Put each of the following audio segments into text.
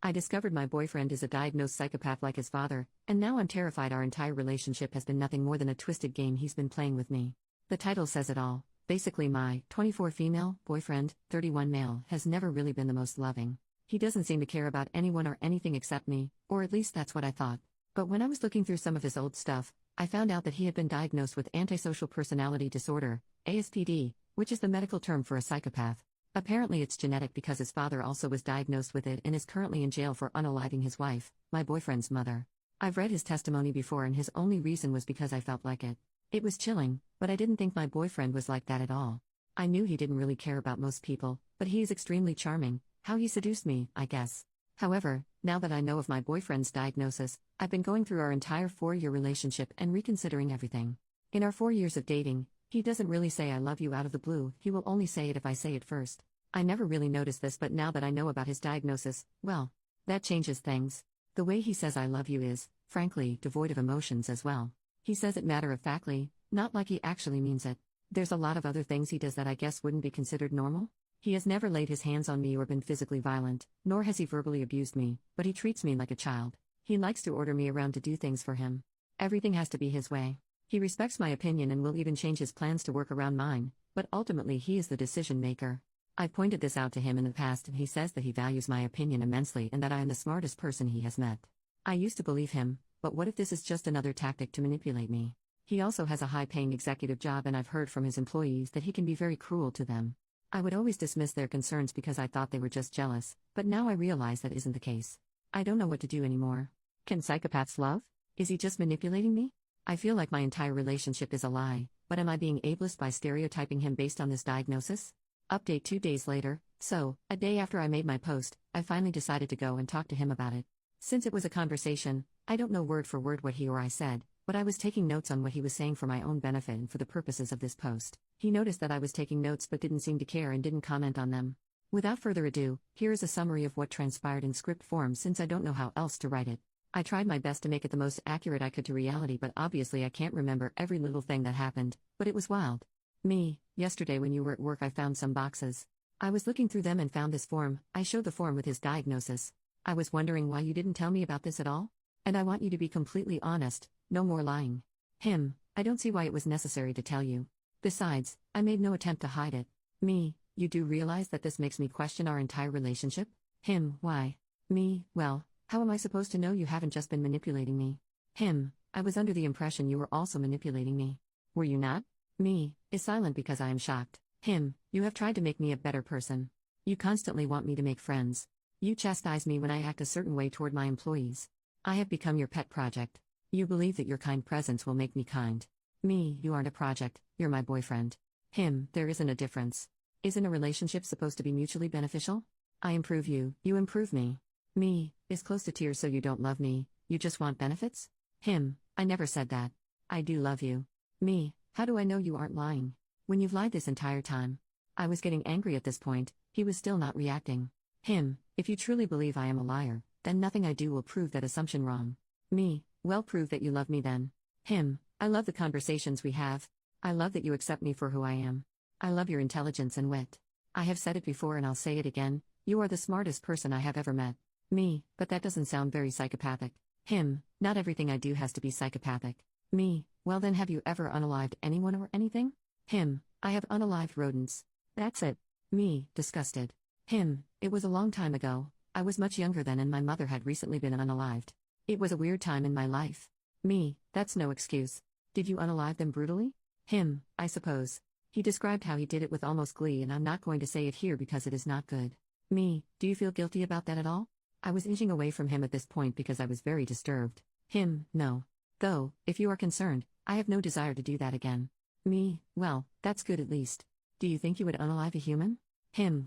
I discovered my boyfriend is a diagnosed psychopath like his father, and now I'm terrified our entire relationship has been nothing more than a twisted game he's been playing with me. The title says it all. Basically, my 24 female boyfriend, 31 male, has never really been the most loving. He doesn't seem to care about anyone or anything except me, or at least that's what I thought. But when I was looking through some of his old stuff, I found out that he had been diagnosed with antisocial personality disorder, ASPD, which is the medical term for a psychopath. Apparently it's genetic because his father also was diagnosed with it and is currently in jail for unaliving his wife, my boyfriend's mother. I've read his testimony before and his only reason was because I felt like it. It was chilling, but I didn't think my boyfriend was like that at all. I knew he didn't really care about most people, but he is extremely charming. How he seduced me, I guess. However, now that I know of my boyfriend's diagnosis, I've been going through our entire 4-year relationship and reconsidering everything. In our 4 years of dating, he doesn't really say I love you out of the blue, he will only say it if I say it first. I never really noticed this, but now that I know about his diagnosis, well, that changes things. The way he says I love you is, frankly, devoid of emotions as well. He says it matter-of-factly, not like he actually means it. There's a lot of other things he does that I guess wouldn't be considered normal. He has never laid his hands on me or been physically violent, nor has he verbally abused me, but he treats me like a child. He likes to order me around to do things for him. Everything has to be his way. He respects my opinion and will even change his plans to work around mine, but ultimately he is the decision maker. I've pointed this out to him in the past and he says that he values my opinion immensely and that I am the smartest person he has met. I used to believe him, but what if this is just another tactic to manipulate me? He also has a high-paying executive job and I've heard from his employees that he can be very cruel to them. I would always dismiss their concerns because I thought they were just jealous, but now I realize that isn't the case. I don't know what to do anymore. Can psychopaths love? Is he just manipulating me? I feel like my entire relationship is a lie, but am I being ableist by stereotyping him based on this diagnosis? Update 2 days later. So, a day after I made my post, I finally decided to go and talk to him about it. Since it was a conversation, I don't know word for word what he or I said, but I was taking notes on what he was saying for my own benefit and for the purposes of this post. He noticed that I was taking notes but didn't seem to care and didn't comment on them. Without further ado, here is a summary of what transpired in script form since I don't know how else to write it. I tried my best to make it the most accurate I could to reality, but obviously I can't remember every little thing that happened, but it was wild. Yesterday when you were at work I found some boxes. I was looking through them and found this form. I showed the form with his diagnosis. I was wondering why you didn't tell me about this at all? And I want you to be completely honest, no more lying. I don't see why it was necessary to tell you. Besides, I made no attempt to hide it. You do realize that this makes me question our entire relationship? Why? Well, how am I supposed to know you haven't just been manipulating me? I was under the impression you were also manipulating me. Were you not? Is silent because I am shocked. You have tried to make me a better person. You constantly want me to make friends. You chastise me when I act a certain way toward my employees. I have become your pet project. You believe that your kind presence will make me kind. You aren't a project, you're my boyfriend. There isn't a difference. Isn't a relationship supposed to be mutually beneficial? I improve you, you improve me. Is close to tears so you don't love me, you just want benefits? I never said that. I do love you. How do I know you aren't lying? When you've lied this entire time. I was getting angry at this point, he was still not reacting. If you truly believe I am a liar, then nothing I do will prove that assumption wrong. Well, prove that you love me then. I love the conversations we have. I love that you accept me for who I am. I love your intelligence and wit. I have said it before and I'll say it again, you are the smartest person I have ever met. But that doesn't sound very psychopathic. Not everything I do has to be psychopathic. Well then, have you ever unalived anyone or anything? I have unalived rodents. That's it. Disgusted. It was a long time ago. I was much younger then and my mother had recently been unalived. It was a weird time in my life. That's no excuse. Did you unalive them brutally? I suppose. He described how he did it with almost glee and I'm not going to say it here because it is not good. Do you feel guilty about that at all? I was inching away from him at this point because I was very disturbed. No. Though, if you are concerned, I have no desire to do that again. Well, that's good at least. Do you think you would unalive a human?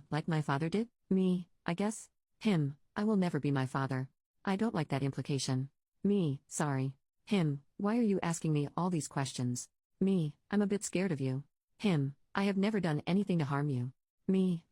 Like my father did? I guess. I will never be my father. I don't like that implication. Sorry. Why are you asking me all these questions? I'm a bit scared of you. I have never done anything to harm you.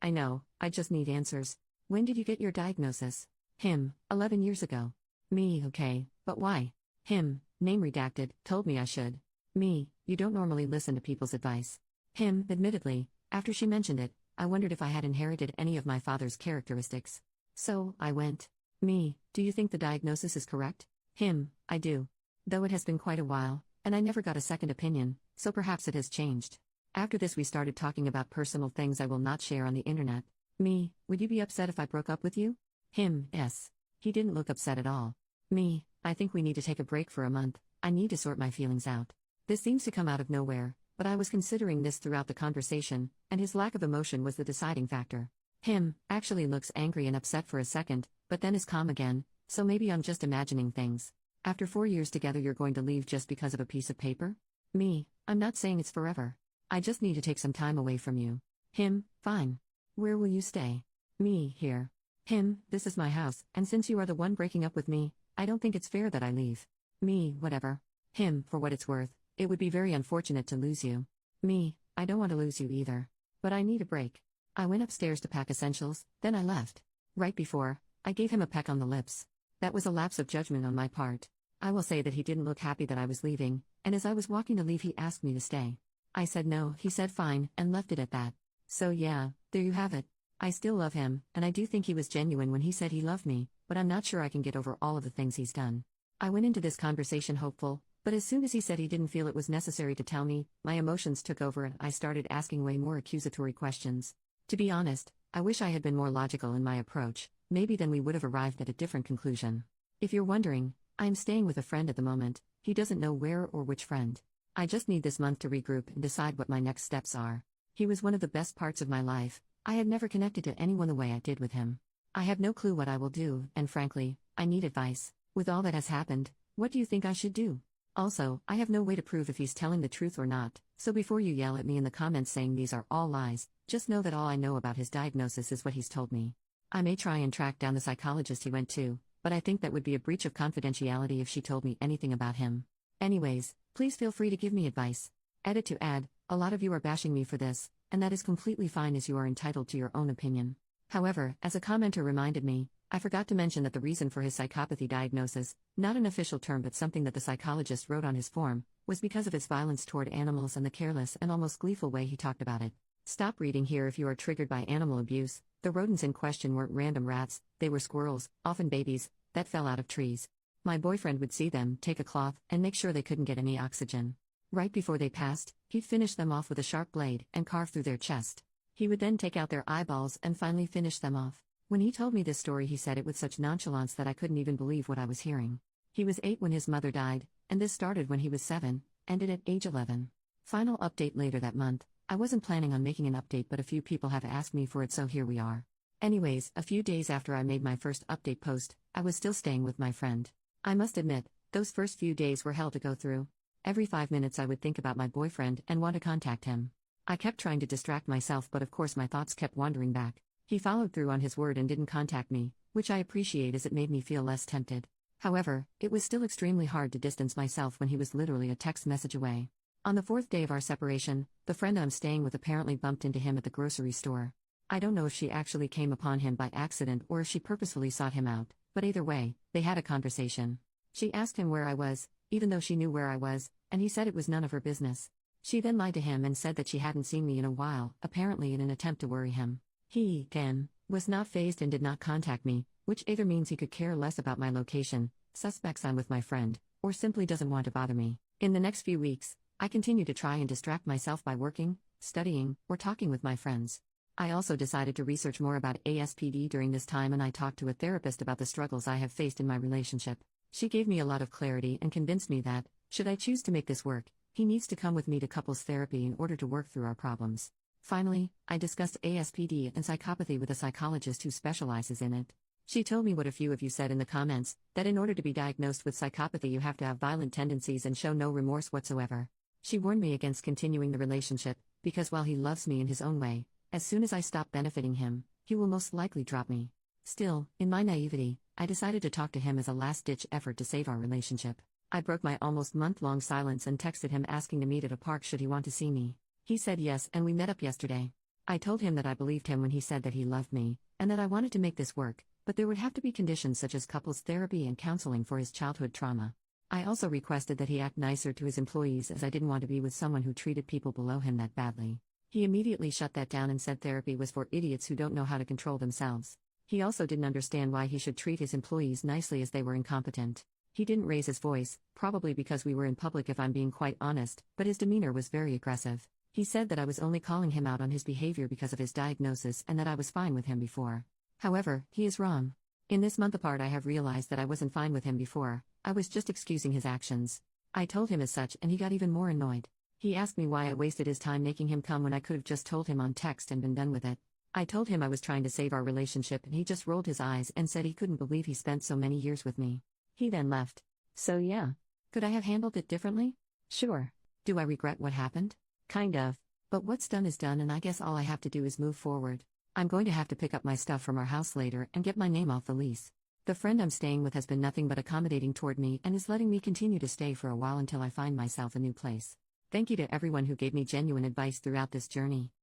I know, I just need answers. When did you get your diagnosis? 11 years ago. Okay, but why? Name redacted, told me I should. You don't normally listen to people's advice. Admittedly, after she mentioned it, I wondered if I had inherited any of my father's characteristics. So, I went. Me, do you think the diagnosis is correct? Him, I do. Though it has been quite a while, and I never got a second opinion, so perhaps it has changed. After this, we started talking about personal things I will not share on the internet. Me, would you be upset if I broke up with you? Him, yes. He didn't look upset at all. Me, I think we need to take a break for a month. I need to sort my feelings out. This seems to come out of nowhere, but I was considering this throughout the conversation, and his lack of emotion was the deciding factor. Him actually looks angry and upset for a second, but then is calm again, so maybe I'm just imagining things. After 4 years together, you're going to leave just because of a piece of paper? Me, I'm not saying it's forever. I just need to take some time away from you. Him, fine. Where will you stay? Me, here. Him, this is my house, and since you are the one breaking up with me, I don't think it's fair that I leave. Me, whatever. Him, for what it's worth, it would be very unfortunate to lose you. Me, I don't want to lose you either. But I need a break. I went upstairs to pack essentials, then I left. Right before, I gave him a peck on the lips. That was a lapse of judgment on my part. I will say that he didn't look happy that I was leaving, and as I was walking to leave, he asked me to stay. I said no, he said fine, and left it at that. So yeah, there you have it. I still love him, and I do think he was genuine when he said he loved me, but I'm not sure I can get over all of the things he's done. I went into this conversation hopeful, but as soon as he said he didn't feel it was necessary to tell me, my emotions took over and I started asking way more accusatory questions. To be honest, I wish I had been more logical in my approach, maybe then we would have arrived at a different conclusion. If you're wondering, I am staying with a friend at the moment. He doesn't know where or which friend. I just need this month to regroup and decide what my next steps are. He was one of the best parts of my life. I had never connected to anyone the way I did with him. I have no clue what I will do, and frankly, I need advice. With all that has happened, what do you think I should do? Also, I have no way to prove if he's telling the truth or not, so before you yell at me in the comments saying these are all lies, just know that all I know about his diagnosis is what he's told me. I may try and track down the psychologist he went to, but I think that would be a breach of confidentiality if she told me anything about him. Anyways, please feel free to give me advice. Edit to add, a lot of you are bashing me for this, and that is completely fine as you are entitled to your own opinion. However, as a commenter reminded me, I forgot to mention that the reason for his psychopathy diagnosis, not an official term but something that the psychologist wrote on his form, was because of his violence toward animals and the careless and almost gleeful way he talked about it. Stop reading here if you are triggered by animal abuse. The rodents in question weren't random rats, they were squirrels, often babies, that fell out of trees. My boyfriend would see them, take a cloth, and make sure they couldn't get any oxygen. Right before they passed, he'd finish them off with a sharp blade and carve through their chest. He would then take out their eyeballs and finally finish them off. When he told me this story, he said it with such nonchalance that I couldn't even believe what I was hearing. He was 8 when his mother died, and this started when he was 7, ended at age 11. Final update later that month. I wasn't planning on making an update, but a few people have asked me for it, so here we are. Anyways, a few days after I made my first update post, I was still staying with my friend. I must admit, those first few days were hell to go through. Every 5 minutes I would think about my boyfriend and want to contact him. I kept trying to distract myself, but of course my thoughts kept wandering back. He followed through on his word and didn't contact me, which I appreciate as it made me feel less tempted. However, it was still extremely hard to distance myself when he was literally a text message away. On the 4th day of our separation, the friend I'm staying with apparently bumped into him at the grocery store. I don't know if she actually came upon him by accident or if she purposefully sought him out, but either way, they had a conversation. She asked him where I was, even though she knew where I was, and he said it was none of her business. She then lied to him and said that she hadn't seen me in a while, apparently in an attempt to worry him. He, again, was not fazed and did not contact me, which either means he could care less about my location, suspects I'm with my friend, or simply doesn't want to bother me. In the next few weeks, I continue to try and distract myself by working, studying, or talking with my friends. I also decided to research more about ASPD during this time, and I talked to a therapist about the struggles I have faced in my relationship. She gave me a lot of clarity and convinced me that, should I choose to make this work, he needs to come with me to couples therapy in order to work through our problems. Finally, I discussed ASPD and psychopathy with a psychologist who specializes in it. She told me what a few of you said in the comments, that in order to be diagnosed with psychopathy you have to have violent tendencies and show no remorse whatsoever. She warned me against continuing the relationship, because while he loves me in his own way, as soon as I stop benefiting him, he will most likely drop me. Still, in my naivety, I decided to talk to him as a last-ditch effort to save our relationship. I broke my almost month-long silence and texted him asking to meet at a park should he want to see me. He said yes, and we met up yesterday. I told him that I believed him when he said that he loved me, and that I wanted to make this work, but there would have to be conditions such as couples therapy and counseling for his childhood trauma. I also requested that he act nicer to his employees, as I didn't want to be with someone who treated people below him that badly. He immediately shut that down and said therapy was for idiots who don't know how to control themselves. He also didn't understand why he should treat his employees nicely as they were incompetent. He didn't raise his voice, probably because we were in public if I'm being quite honest, but his demeanor was very aggressive. He said that I was only calling him out on his behavior because of his diagnosis and that I was fine with him before. However, he is wrong. In this month apart I have realized that I wasn't fine with him before, I was just excusing his actions. I told him as such and he got even more annoyed. He asked me why I wasted his time making him come when I could have just told him on text and been done with it. I told him I was trying to save our relationship and he just rolled his eyes and said he couldn't believe he spent so many years with me. He then left. So yeah. Could I have handled it differently? Sure. Do I regret what happened? Kind of. But what's done is done and I guess all I have to do is move forward. I'm going to have to pick up my stuff from our house later and get my name off the lease. The friend I'm staying with has been nothing but accommodating toward me and is letting me continue to stay for a while until I find myself a new place. Thank you to everyone who gave me genuine advice throughout this journey.